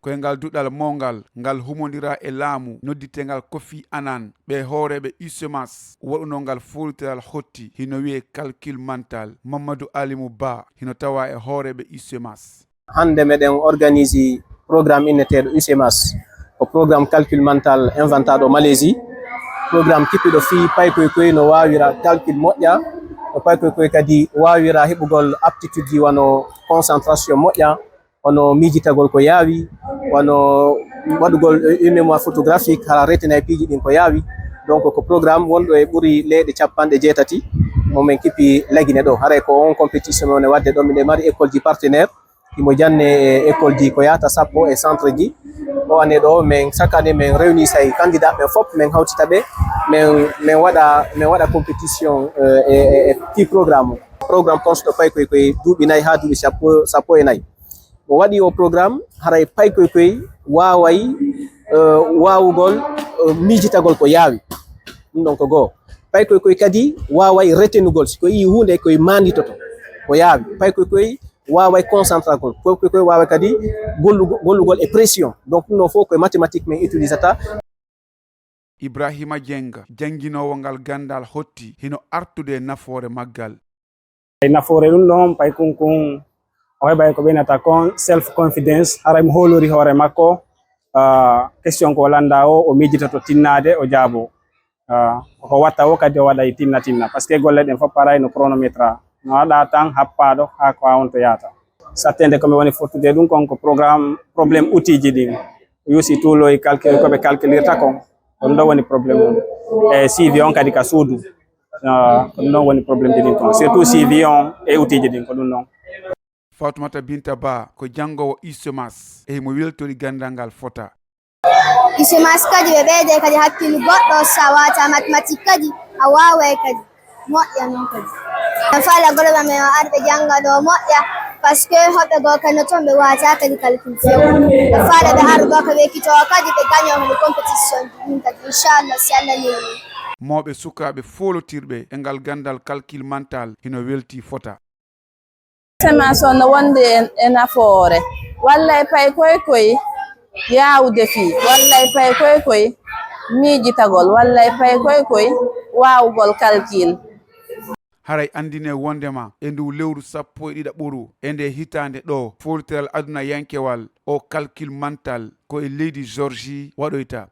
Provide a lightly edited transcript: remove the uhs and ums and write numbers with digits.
koye ngal duɗal mongal ngal humondira e laamu nodditengal Kofi Annan ɓe hooreɓe USEMAS waɗunongal foltiral hotti hino wiye calcul mental. Mamadou Alimou Ba hino tawa e hooreɓe USEMAS. Hande meɗen organisi programme inneteɗo USEMAS ko programme calcul mental inventaɗo Malaisie. Programme kippiɗo fi paykoy no wawira calcul moƴƴa, no paykoy kadi wawira heɓugol aptitude ji wano concentration moƴƴa, wano mijitagol ko yaawi, wano waɗugol une mémoire photographique hala retina e piiji ɗin ko yaawi. Donc ko programme wonɗo e ɓuri leyɗe 80 momin kippi lagine ɗo. Haray ko on compétition mon e wadde ɗo miɗe mari école ji partenaire imo janne e école ji ko yata sappo e centre ji. O année ɗo min chaque année min réuni say candidat ɓe fop min hawtita ɓe min waɗa compétition e fi programme tonsuɗo paykoy koye duuɓi 4 ha duuɓi sappo e 4. o waɗi o programme haray paykoy waway wawugol mijitagol ko yaawi. ɗum ɗon ko goo. Paykoy kadi waway retenugol siko yi hunde koye manditoto ko yaawi. Paykoy waway concentragol, paykoy waway kadi gollugol e pression. Donc ɗum ɗon fof koye mathématique min utilisata. Ibrahima Jenga janginowo ngal gandal hotti hino artude nafoore maggal. Nafoore ɗum ɗon pay kunkun o heɓay ko ɓeynata kon self confidence. Haray mo hoolori hoore makko question ko landa o mijita to tinnade o jaabo. Ko watta o kadi o waɗa e tinna par ce que golle ɗen fof paray no chronométre no waɗa tan happaɗo ha ko wawon to yata. Sattende komi woni fottude ɗum kon ko probléme outil ji ɗin yusi tuulo e calcul koɓe calculirta kon. Ɗum ɗon woni probléme on e CV on kadi ka suudu. Ko ɗum ɗon woni probléme ji ɗin kon surtout CV on e outil ji ɗin ko ɗum ɗon. Fatoumata Binta Ba ko jangowo USEMAS e mo weltori gandal ngal fota. USEMAS kadi ɓe ɓeyde kadi hakkilu goɗɗo sa wata mathématique kadi a waway kadi moƴƴa noon kadi. Fala goloɓe men o arɓe janga ɗo moƴƴa par ce que hoɓɓe goo kadi no toon ɓe wata kadi calcul few. Ɓe faala ɓe har goo ko ɓe ekkitowo kadi ɓe gagnoo kadi compétition ɗum kadi inchallah si Allah yeewi. Mawɓe sukaɓe folotirɓe e ngal gandal calcul mental hino welti fota. USEMAS on no wonde e nafoore walla e pay koy yaawde fii walla e pay koy miijitagol walla e pay koy waawugol calcul. Haray andine wondema e ndu lewru 12 e nde hitande ɗo foltiral aduna yankewal o calcul mental ko e leydi Georgie waɗoyta.